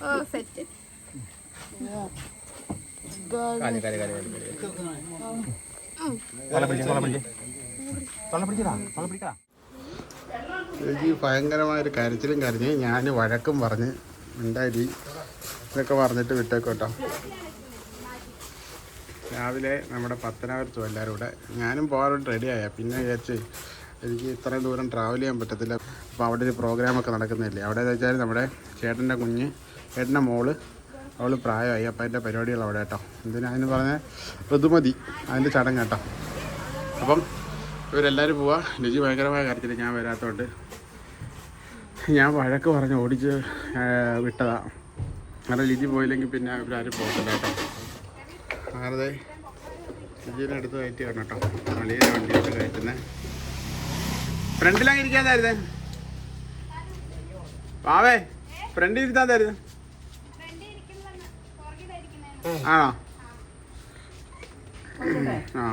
ഓ set. എനിക്ക് ഭയങ്കരമായൊരു കരച്ചിലും കരഞ്ഞ് ഞാൻ വഴക്കും പറഞ്ഞ് ഉണ്ടായി ഇതൊക്കെ പറഞ്ഞിട്ട് വിട്ടേക്കോട്ടോ. രാവിലെ നമ്മുടെ പത്തനാപുരത്തും എല്ലാവരും കൂടെ ഞാനും പോകാൻ റെഡിയായ പിന്നെ വിചാരിച്ച് എനിക്ക് ഇത്രയും ദൂരം ട്രാവൽ ചെയ്യാൻ പറ്റത്തില്ല. അപ്പോൾ അവിടെ ഒരു പ്രോഗ്രാമൊക്കെ നടക്കുന്നില്ലേ അവിടെ എന്ന് വെച്ചാൽ നമ്മുടെ ചേട്ടൻ്റെ മോള് അവൾ പ്രായമായി. അപ്പോൾ അതിൻ്റെ പരിപാടികൾ അവിടെ കേട്ടോ. അതിന് പറഞ്ഞ ഋതുമതി അതിൻ്റെ ചടങ്ങ് കേട്ടോ. അപ്പം ഇവരെല്ലാവരും പോവാ. ലിജി ഭയങ്കരമായ കാര്യത്തിൽ ഞാൻ വരാത്തതുകൊണ്ട് ഞാൻ വഴക്ക് പറഞ്ഞ് ഓടിച്ച് വിട്ടതാണ്. കാരണം ലിജി പോയില്ലെങ്കിൽ പിന്നെ ഇവരാരും പോകത്തില്ല കേട്ടോ. അങ്ങനെ ലിജീനെ എടുത്ത് കയറ്റി കാണണം കേട്ടോ. വള്ളിയിലെ വണ്ടിയിട്ട് കയറ്റുന്നത് ഫ്രണ്ടിലങ്ങ് ഇരിക്കാതായിരുന്നേ. പാവേ ഫ്രണ്ടിൽ ഇരുത്താതായിരുന്നു. ആണോ? ആ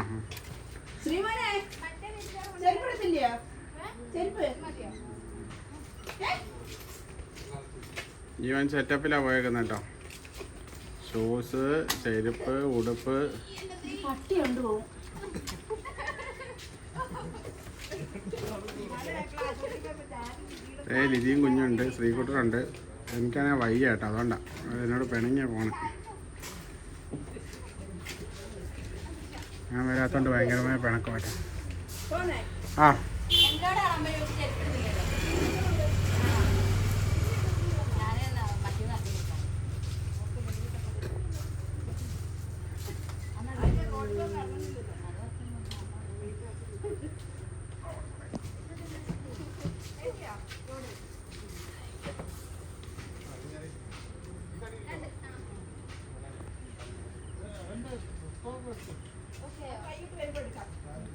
ജീവൻ സെറ്റപ്പിലാണ് പോയേക്കുന്നത് കേട്ടോ. ഷൂസ്, ചെരുപ്പ്, ഉടുപ്പ്. ലിജിയും കുഞ്ഞുണ്ട്, ശ്രീകുട്ടനുണ്ട്. എനിക്കാണെങ്കിൽ വയ്യ കേട്ടോ, അതുകൊണ്ടാണ് എന്നോട് പിണങ്ങിയാ പോണേ. ഞാൻ വരാത്തോണ്ട് ഭയങ്കരമായ പിണക്കം കേട്ടോ. ആ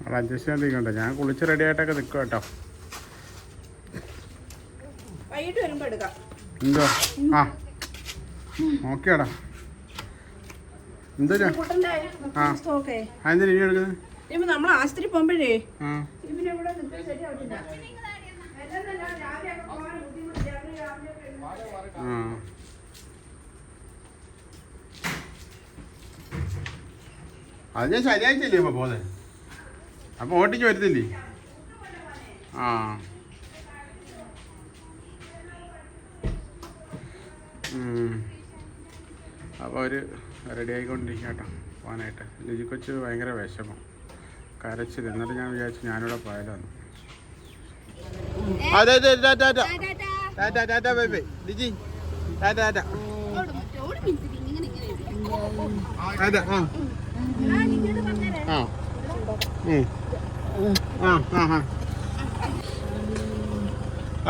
അത് അഡ്ജസ്റ്റ് ചെയ്യാണ്ടിരിക്കണ്ട. ഞാൻ കുളിച്ച് റെഡി ആയിട്ടൊക്കെ നിൽക്കും കേട്ടോ. എന്തോ ആ ഓക്കേടാ. എന്താ ആ അതെന്താ ഇനി എടുക്കുന്നത്? നമ്മൾ ആശുപത്രി പോകുമ്പോഴേ അത് ഞാൻ ശനിയാഴ്ചയല്ലേ ഇപ്പോൾ പോകുന്നത്. അപ്പോൾ ഓട്ടിക്ക് വരുത്തില്ലേ? ആ അപ്പോൾ അവർ റെഡി ആയിക്കൊണ്ടിരിക്കുക കേട്ടോ പോകാനായിട്ട്. ലിജി കൊച്ച് ഭയങ്കര വിഷമം, കരച്ചിൽ. എന്നിട്ട് ഞാൻ വിചാരിച്ചു ഞാനിവിടെ പോയാലോന്ന്. അതെ അതെ ടാറ്റ ടാറ്റ ടാറ്റ ബൈ ബൈ ലിജി ടാറ്റ ടാറ്റ അതെ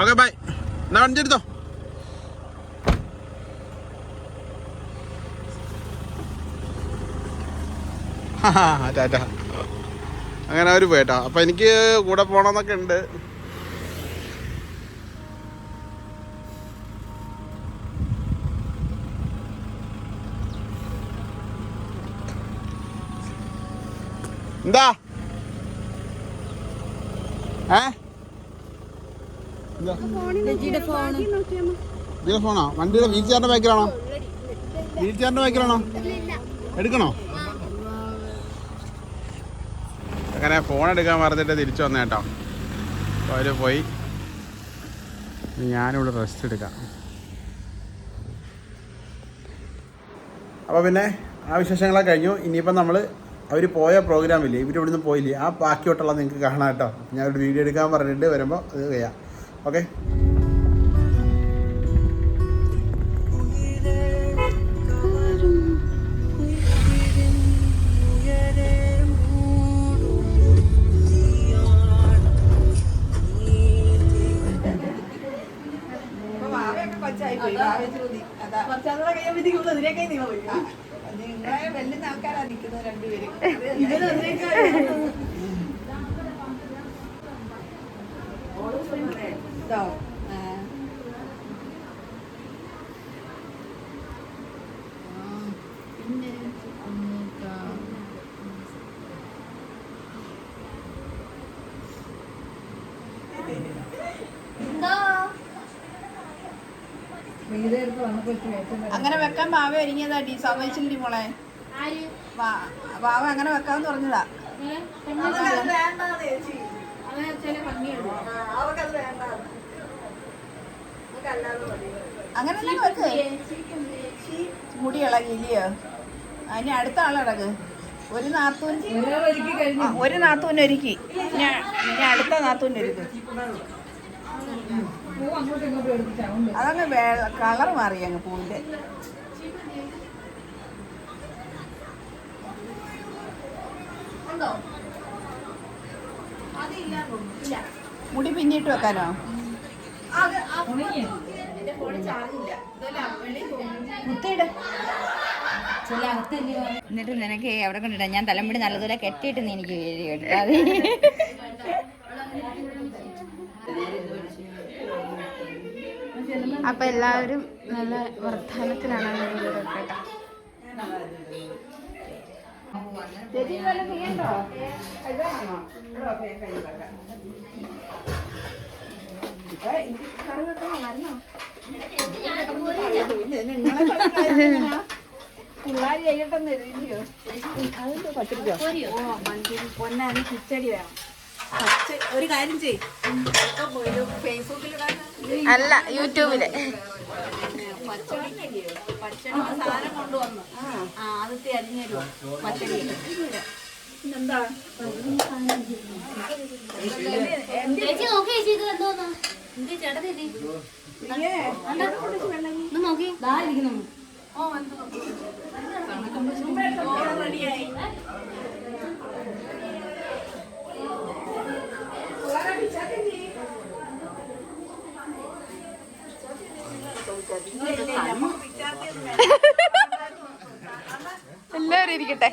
ഓക്കെ ബൈ. എന്നാ വണ്ടിയെടുത്തോ. ടാറ്റ. അങ്ങനെ അവർ പോയിട്ടോ. അപ്പം എനിക്ക് കൂടെ പോകണമെന്നൊക്കെ ഉണ്ട്. എന്താ ഇതിലെ ഫോണോ? വണ്ടിയുടെ വീൽ ചെയറിന്റെ ബാക്കിലാണോ? വീൽ ചെയറിന്റെ ബാക്കിലാണോ? എടുക്കണോ? അങ്ങനെ ഫോൺ എടുക്കാൻ പറഞ്ഞിട്ട് തിരിച്ചു വന്ന കേട്ടോ. അപ്പോൾ അവർ പോയി. ഞാനിവിടെ റെസ്റ്റ് എടുക്കാം. അപ്പോൾ പിന്നെ ആ വിശേഷങ്ങളൊക്കെ കഴിഞ്ഞു. ഇനിയിപ്പം നമ്മൾ അവർ പോയ പ്രോഗ്രാമില്ലേ, ഇവരിവിടുന്ന് പോയില്ലേ, ആ ബാക്കിയോട്ടുള്ള നിങ്ങൾക്ക് കാണാം കേട്ടോ. ഞാനൊരു വീഡിയോ എടുക്കാൻ പറഞ്ഞിട്ട് വരുമ്പോൾ അത് ചെയ്യാം. ഓക്കെ. വെല്ലുന്ന ആൾക്കാരാ നിൽക്കുന്നത് രണ്ടുപേരും. പിന്നെ അങ്ങനെ വെക്കാൻ ബാവ ഒരുങ്ങിയതാടി സമ്മതിച്ചില്ലേ മോളെ ബാവ അങ്ങനെ വെക്കാന്ന് പറഞ്ഞതാ അങ്ങനെ വെക്ക് മുടി ഇളകില്ലയോ അതിന് അടുത്ത ആളിടക്ക് ഒരു നാത്തൂന് ഒരുക്കി ഇനി അടുത്ത നാത്തൂന് ഒരുക്ക് അതങ്ങ് കളർ മാറി അങ്ങ് പൂവിന്റെ മുടി പിന്നിട്ട് വെക്കാനോ എന്നിട്ട് നിനക്ക് എവിടെ കൊണ്ടിട്ടാ ഞാൻ തലമുടി നല്ലതുപോലെ കെട്ടിയിട്ട് നീ എനിക്ക് എടുത്താൽ അപ്പൊ എല്ലാവരും നല്ല വർത്തമാനത്തിലാണ് പിള്ളേർ ചെയ്യട്ടെന്ന് എഴുതിയോ അതെന്തോ പച്ചടിക്കോ പൊന്നാണ് കിച്ചടി വേണം ഒരു കാര്യം ചെയ്യും ഫേസ്ബുക്കിലിടാൻ അല്ല യൂട്യൂബില് പച്ചടി സാധനം കൊണ്ടുവന്നു ആദ്യത്തെ അരിഞ്ഞു തരുമോ പച്ചടി എന്താ റെഡിയായി എല്ലാവരും ഇരിക്കട്ടെ.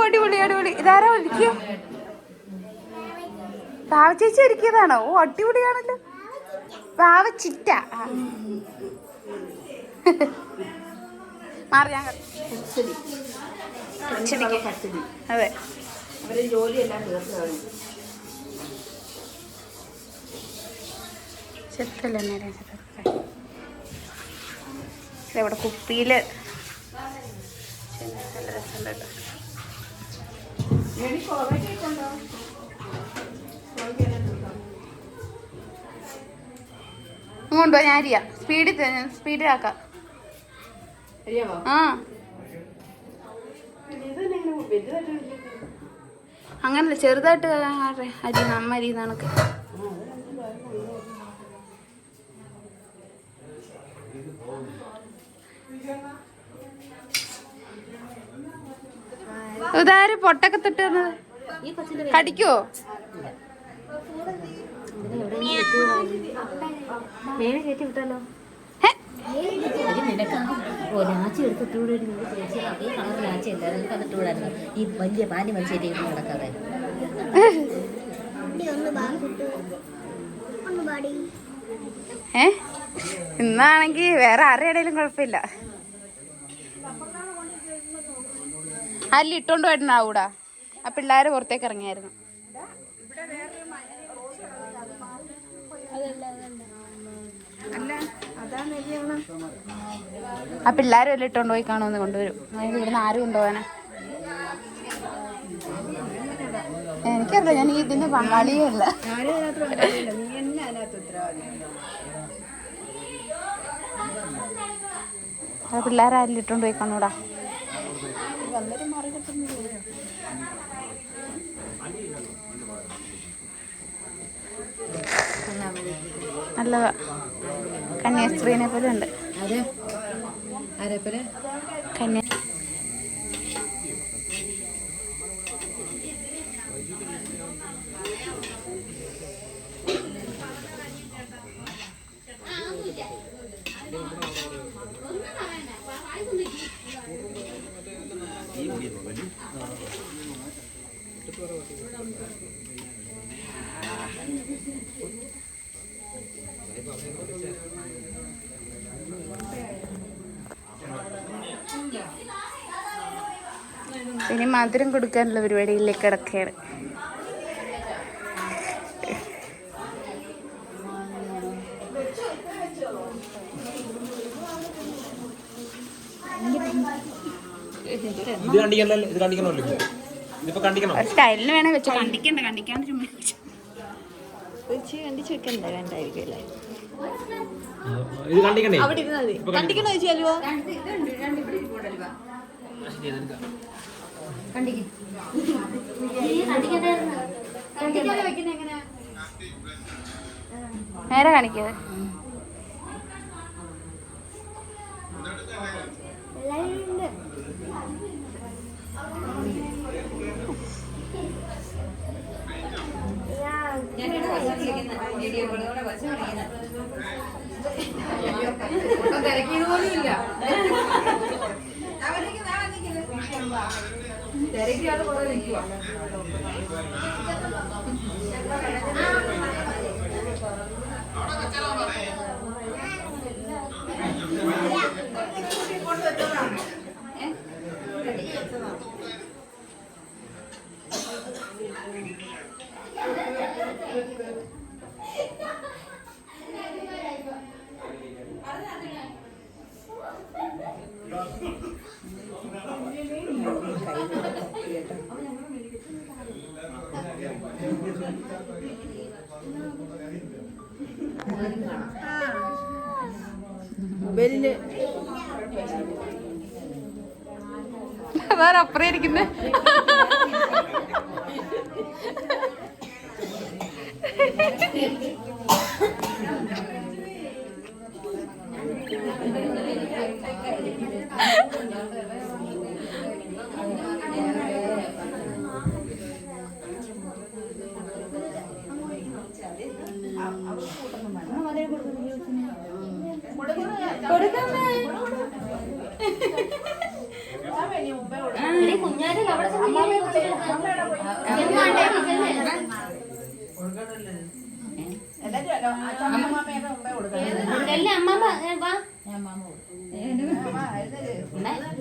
അടിപൊളി അടിപൊളി. ഇതാരാ ഒരുക്കിയ? പാവ ചേച്ചി ഒരുക്കിയതാണോ? ഓ അടിപൊളിയാണല്ലോ. പാവ ചിറ്റ മാറി ഞാൻ അതെ അവരെ ജോലിയെല്ലാം തീർച്ചയായും ചെത്തല്ലേ നേരെ ഇവിടെ കുപ്പിയില് നല്ല രസമുണ്ട്. കൊണ്ടുപോ ഞാൻ അരിയാ സ്പീഡിലാക്കാം. ആ അങ്ങനല്ല ചെറുതായിട്ട് അരി നമ്മ അരി കണക്ക്. ഇതാര് പൊട്ടൊക്കെ തൊട്ടുന്നത് കടിക്കുവോ? ഈ വലിയ പാല് മത്സ്യത്തെ നടക്കാതെ ഇന്നാണെങ്കി വേറെ ആരുടെയിലും കുഴപ്പമില്ല. അല്ല ഇട്ടോണ്ട് പോയിട്ടുണ്ടാവൂടാ. ആ പിള്ളേര് പുറത്തേക്ക് ഇറങ്ങിയായിരുന്നു. ആ പിള്ളേരും എല്ലാം ഇട്ടോണ്ട് പോയി കാണുമെന്ന് കൊണ്ടുവരും. അതായത് ഇവിടുന്ന് ആരും കൊണ്ടുപോകാനാ എനിക്കറിയില്ല. ഞാൻ ഇതിന്റെ പങ്കാളിയേ അല്ല. ആ പിള്ളേരാരും ഇട്ടോണ്ട് പോയി കാണൂടാ. നല്ലതാ. കന്യാസ്ത്രീനെ പോലെ ഉണ്ട്. കന്യാ ഇനി മധുരം കൊടുക്കാനുള്ള പരിപാടിയിലേക്ക് കിടക്കുകയാണ്. സ്റ്റൈലിന് വേണേ വെച്ചു. കണ്ടിക്കാണ്ട് ചുമ്മാ കണ്ടിച്ച് വെക്കണ്ട വേണ്ടായിരിക്കും. അവിടെ ഇരുന്നത് കണ്ടിക്കണോ ചോദിച്ചാലോ? നേരെ കാണിക്കാതെ തിരക്കിയത് പോലും ഇല്ല. തിരക്കിയാതെ കുറെ നിൽക്കുക. മൊബൈലില് വേറെ അപ്പുറം ഇരിക്കുന്നേ.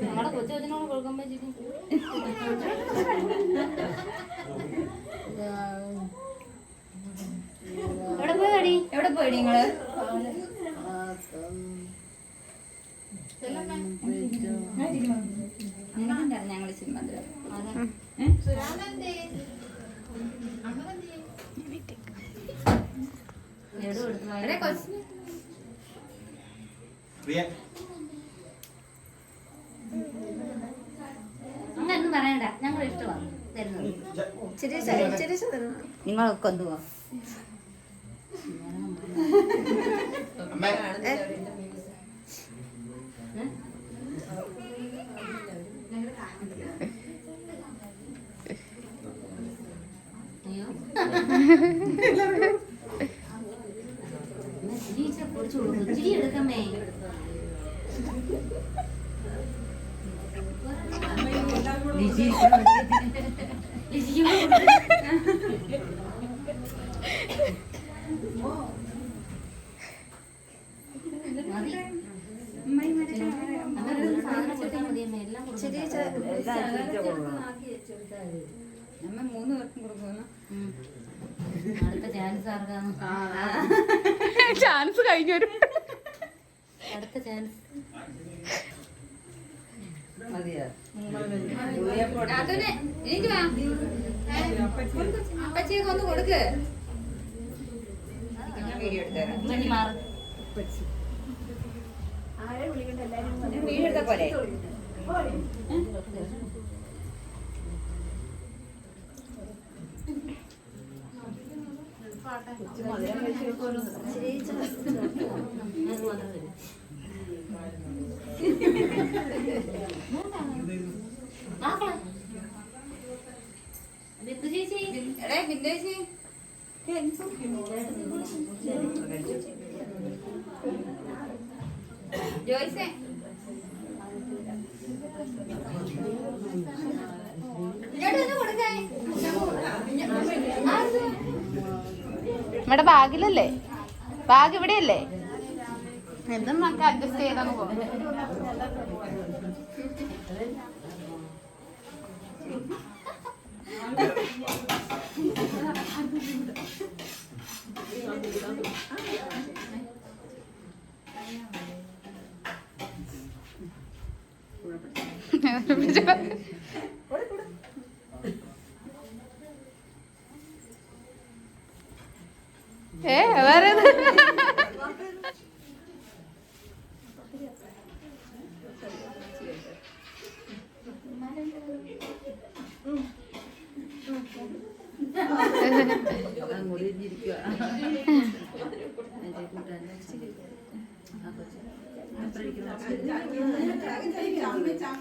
നമ്മുടെ കൊച്ചു കൊച്ചിനോട് കൊടുക്കുമ്പോ എവിടെ പോയി നിങ്ങള്? ഞങ്ങള് സിനിമ അങ്ങനൊന്നും പറയണ്ട, ഞങ്ങൾ ഇഷ്ടമാണ് തരുന്നത്. നിങ്ങളൊക്കെ എന്തുവാ പൊടിച്ചു കൊടുക്കും. ചിരി എടുക്കമ്മേ. അടുത്ത ചാൻസ് ആർക്കാണ്? ചാൻസ് കഴിഞ്ഞൊരു അടുത്ത ചാൻസ് അപ്പച്ചേക്ക് ഒന്ന് കൊടുക്ക്. വീഡിയോ എടുത്തരാം. വീഡിയോ എടുത്താ പോരെ? ജോയ്സേ നമ്മുടെ ബാഗിലല്ലേ? ബാഗ് ഇവിടെയല്ലേ? എന്തും നമുക്ക് അഡ്ജസ്റ്റ് ചെയ്താന്ന് പോകും. വേറെ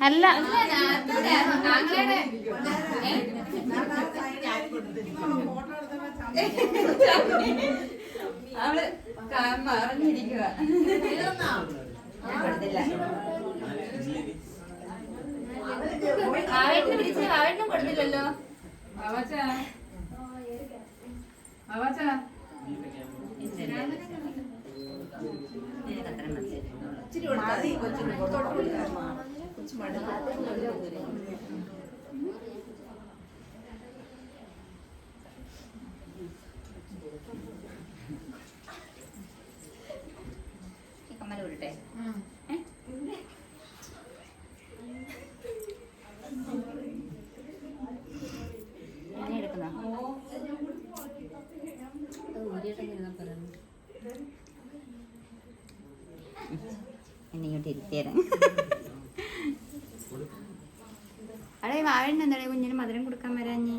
അല്ല അവള് അറിഞ്ഞിരിക്കുക ആവേട്ടിന് പിടിച്ച് ആവേട്ടിനും കൊടുത്തില്ലല്ലോ. കമ്മല് വിടട്ടെ. എന്നെ ഇങ്ങോട്ട് ഇരുത്തിയരാം. അവിടെ വാഴണ്ട് എന്താ കുഞ്ഞിന് മധുരം കൊടുക്കാൻ വരാഞ്ഞ്?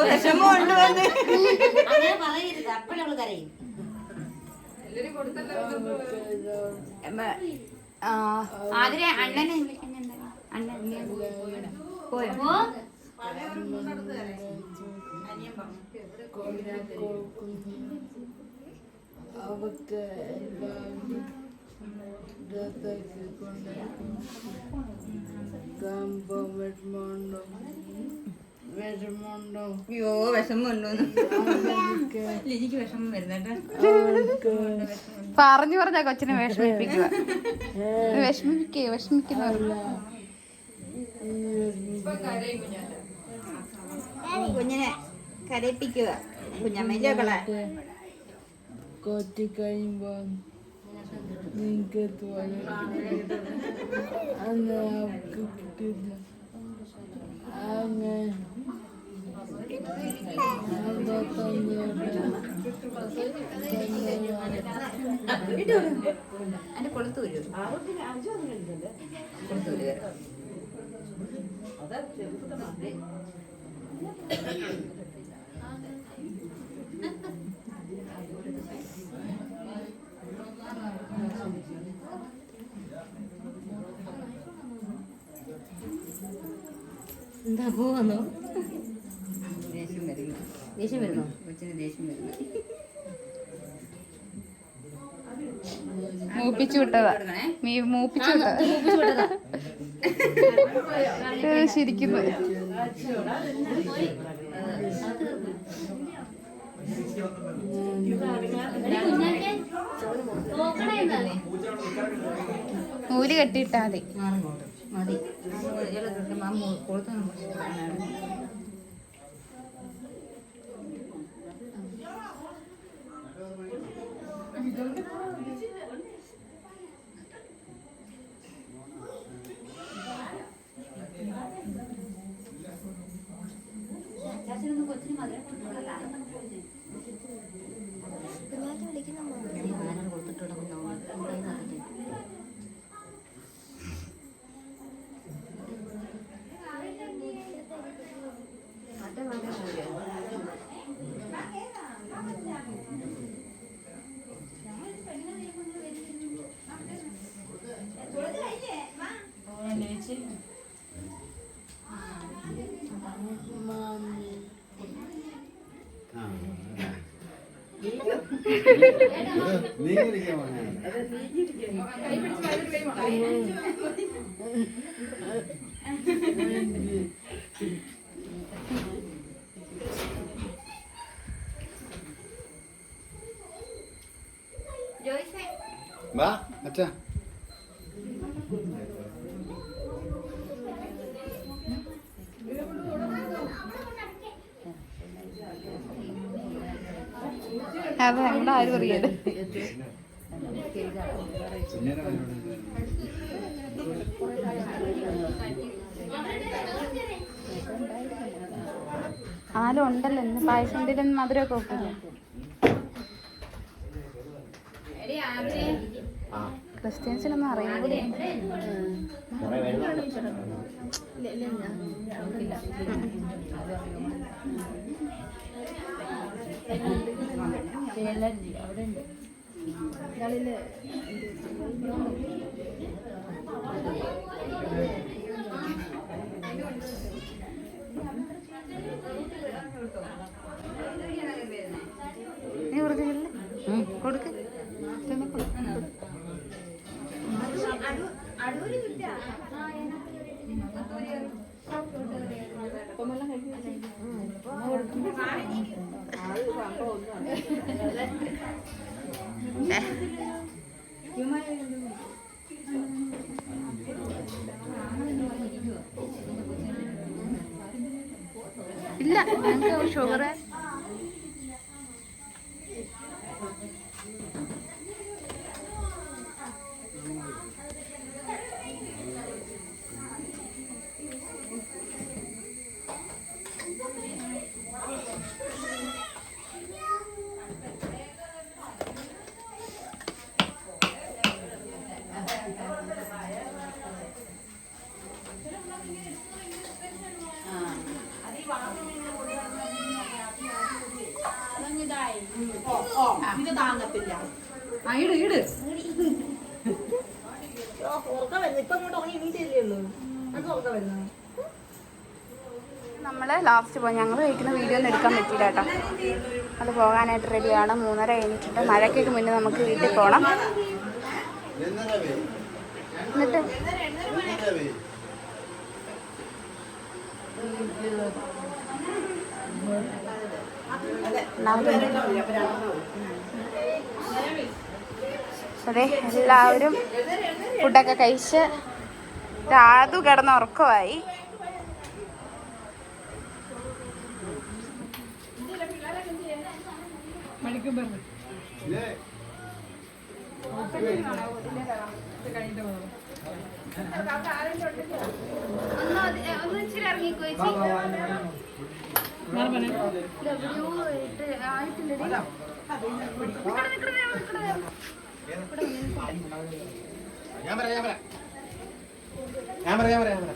വിഷമം കൊണ്ടുവന്ന് അങ്ങനെ പറയരുത്, അപ്പോഴവള് കരയും. ആതിരെ അണ്ണനെ അണ്ണൻ പോയോ? അയ്യോ വിഷമം ഉണ്ടോന്ന് ലിജിക്ക് വിഷമം വരുന്നേട്ടാ. പറഞ്ഞു പറഞ്ഞാ കൊച്ചിനെ വിഷമിപ്പിക്കുക. വിഷമിക്കുന്ന കുഞ്ഞിനെ കരയിപ്പിക്കുക. കുഞ്ഞമ്മേന്റെ കള കൊത്തി കഴിയുമ്പോ നിനക്ക് അന്ന് അവർക്ക് കിട്ടില്ല. അങ്ങനെ എന്റെ കൊളുത്തൂര് കൊളുത്തൂര് എന്താ പോവാന്നോ? ദേഷ്യം വരുന്നു. ദേഷ്യം വരുന്നോ? കൊച്ചിന് ദേഷ്യം വരുന്നു. മൂപ്പിച്ചു വിട്ടതാ. മൂപ്പിച്ചു വിട്ടതാ. ശരിക്കുന്നു. നൂല് കെട്ടിയിട്ടാ മതി. മതി കൊളുത്ത കൊച്ചിന് മധുരം വാ അച്ഛാ. അത് ഞങ്ങളുടെ ആരും അറിയാതെ. ആരും ഉണ്ടല്ലോ ഇന്ന് പായസത്തിലും മധുരമൊക്കെ വെക്കില്ല. ക്രിസ്ത്യൻസിനൊന്നും അറിയാൻ നീ കൊടുക്കില്ല കൊടുക്ക് ഇല്ല ഞങ്ങൾക്ക് ഷുഗർ നമ്മള് ലാസ്റ്റ് പോയി. ഞങ്ങൾ കഴിക്കുന്ന വീഡിയോ ഒന്നും എടുക്കാൻ പറ്റില്ല കേട്ടോ. അത് പോകാനായിട്ട് റെഡിയാണ്. 3:30 കഴിഞ്ഞിട്ടുണ്ട്. മഴയ്ക്കൊക്കെ മുന്നേ നമുക്ക് വീട്ടിൽ പോകണം. എന്നിട്ട് അതെ എല്ലാവരും ഫുഡൊക്കെ കഴിച്ച് രാതു കിടന്ന് ഉറക്കമായി.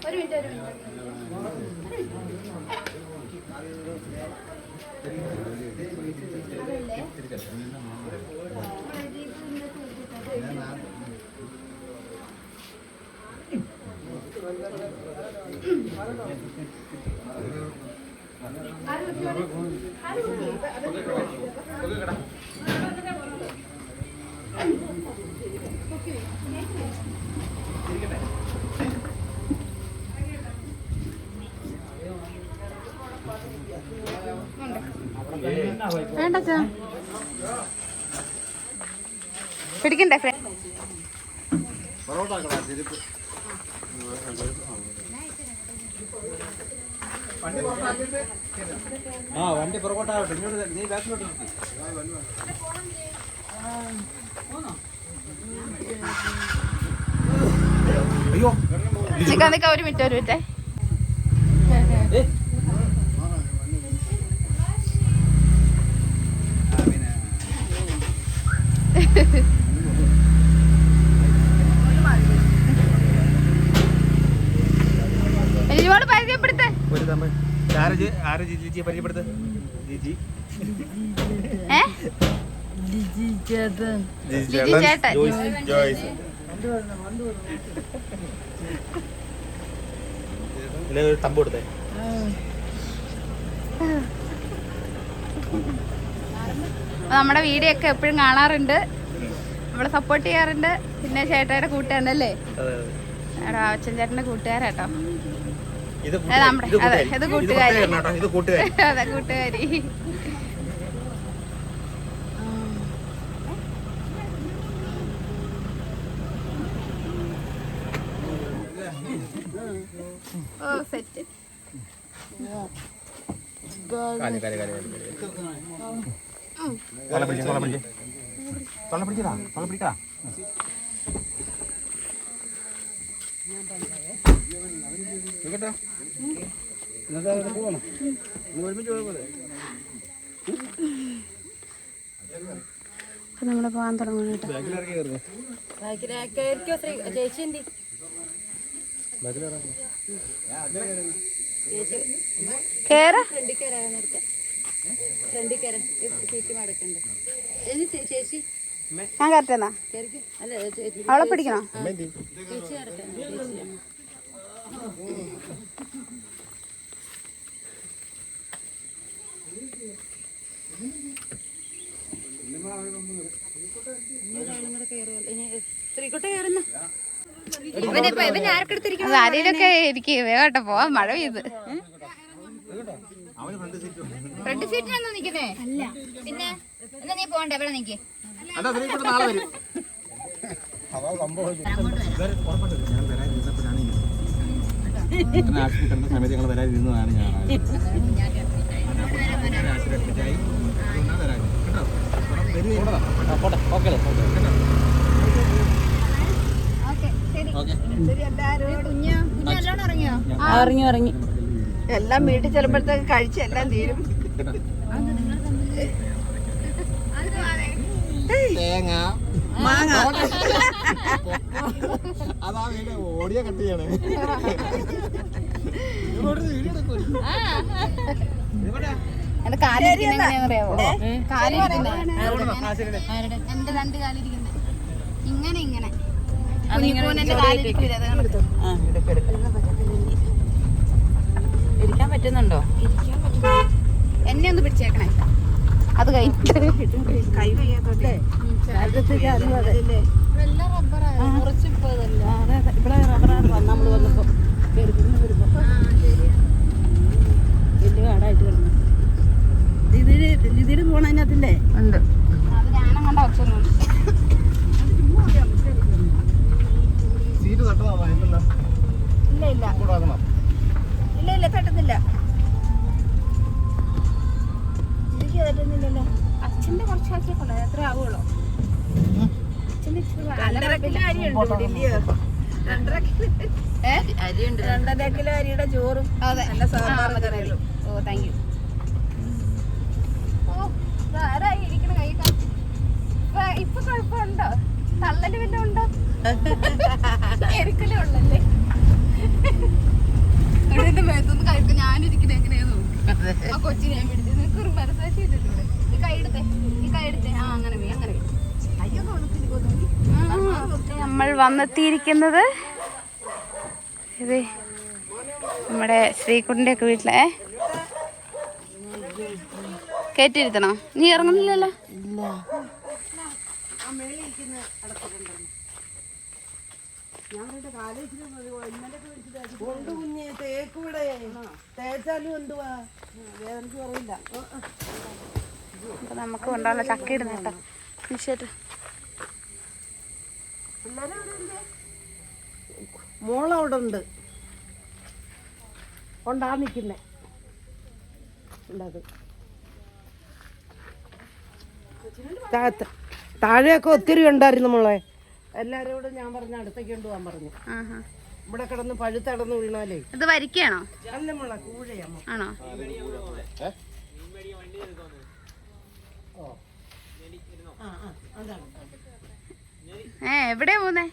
ഒരു മിനിറ്റ് വേണ്ട പിടിക്കണ്ടേ ഫ്രണ്ട്? വണ്ടി പുറകോട്ടാവട്ടെ. നീ ബാക്കിലോട്ട് നിർത്തി. അയ്യോ നിൽക്കാൻ ഒരു മിനിറ്റ് ഒരുപാട് പരിചയപ്പെടുത്തേ. പരിചയപ്പെടുത്ത്. ജിജി ചേട്ടൻ. ജിജി ചേട്ടൻ. തമ്പ് കൊടുത്തേ. നമ്മുടെ വീഡിയോ ഒക്കെ എപ്പോഴും കാണാറുണ്ട്, നമ്മളെ സപ്പോർട്ട് ചെയ്യാറുണ്ട്. പിന്നെ ചേട്ടയുടെ കൂട്ടുകാരനല്ലേ, അച്ഛൻ ചേട്ടന്റെ കൂട്ടുകാരാട്ടോ. നമ്മുടെ അതെ ഇത് കൂട്ടുകാരി. അതെ കൂട്ടുകാരി. ഓ സെറ്റ്. അപ്പൊ നമ്മള് പോകാൻ തുടങ്ങുന്നു ചേച്ചി എന്തി കേറ ചേച്ചി ഞാൻ കറക്റ്റെന്നാ അവളെ പിടിക്കണോ? അത് ആരെയിലൊക്കെ ഇരിക്കും വേഗട്ടെ പോവാൻ മഴ പെയ്ത്. ഫ്രണ്ട് സീറ്റിനാണോ നിക്കുന്നേ? അല്ല പിന്നെ എന്നാ നീ പോകണ്ട എവിടെ നിക്ക്. നാളെ വരും. സമയത്ത് ഞങ്ങൾ വരാതിരുന്നതാണ് ഞാൻ. ഇറങ്ങി ഇറങ്ങി എല്ലാം വീട്ടിൽ ചെല്ലുമ്പോഴത്തേക്ക് കഴിച്ച് എല്ലാം തീരും. തേങ്ങ മാങ്ങ അതാ ഓടിയ കട്ട് ചെയ്യണേ. എന്റെ കാലിരിക്കുന്നറിയാവോ? എന്റെ രണ്ട് കാലിരിക്കുന്നത് ഇങ്ങനെ ഇങ്ങനെ കുഞ്ഞിപ്പൂനെന്റെ കാലിരിക്കൂല. ഇരിക്കാൻ പറ്റുന്നുണ്ടോ? എന്നെ ഒന്ന് പിടിച്ചേക്കണേ. അത് കഴിഞ്ഞിട്ട് കൈ വയ്യാത്തോട്ടെ ഇവിടെ റബ്ബറാണ് നമ്മൾ വന്നപ്പോ വലിയ കാടായിട്ട് കിടന്നു. ഇതിന് പോണതിനകത്തില്ലേ ഉണ്ട്. അത് ഞാനും കണ്ട ഒച്ചൊന്നും സീറ്റ് തട്ടണോ? ഇല്ല ഇല്ല ഇല്ല ഇല്ല തട്ടുന്നില്ല. എനിക്ക് തട്ടുന്നില്ലല്ലോ. അച്ഛന്റെ കുറച്ച് ആക്കിയേ എത്ര ആവുള്ളൂ? അച്ഛന്റെ രണ്ടര കിലോ അരിയുണ്ട് ഇവിടെ ഇല്ലയോ? അരിയുണ്ട്. 2.5 കിലോ അരിയുടെ ചോറും അതെ നല്ല സാമ്പാർ കറികളും. ഓ താങ്ക് യു. ഓ ആരായി ഇരിക്കണ കൈ ഇപ്പൊ കുഴപ്പമുണ്ടോ? തള്ളല് വല്ലതും ഉണ്ടോ? എരിക്കലേ ഉള്ളല്ലേ? മേത്തൊന്ന് കഴിക്കും. ഞാനിരിക്കണേ എങ്ങനെയാന്ന് നോക്കി ആ കൊച്ചിനെ ഞാൻ പിടിച്ചത്. നിനക്ക് ഒരു മനസ്സാക്ഷി ഇട്ടിട്ടുണ്ട്. ഈ കൈ എടുത്തേ, ഈ കൈ എടുത്തേ. ആ അങ്ങനെ അങ്ങനെ നമ്മൾ വന്നെത്തിയിരിക്കുന്നത് ഇത് നമ്മുടെ ശ്രീകുട്ടിൻ്റെ ഒക്കെ വീട്ടിലെ. കയറ്റിയിരുത്തണോ? നീ ഇറങ്ങുന്നില്ലല്ലോ. അപ്പൊ നമുക്ക് കൊണ്ടുള്ള ചക്ക ഇടുന്ന കേട്ടോ. നിശ്ചയിട്ട് മോളവിടെ ഉണ്ട്. കൊണ്ടാ നിക്കുന്നേ. താഴെയൊക്കെ ഒത്തിരി ഉണ്ടായിരുന്നു മോളെ. എല്ലാരോടും ഞാൻ പറഞ്ഞു അടുത്തേക്ക് കൊണ്ടുപോകാൻ പറഞ്ഞു. ഇവിടെ കിടന്ന് പഴുത്തടന്ന് വീണാലേ. ഇത് വരിക്കയാണോ? അല്ല മോളെ കൂഴയാമോ? ആണോ? എവിടെയാ പോകുന്നേ?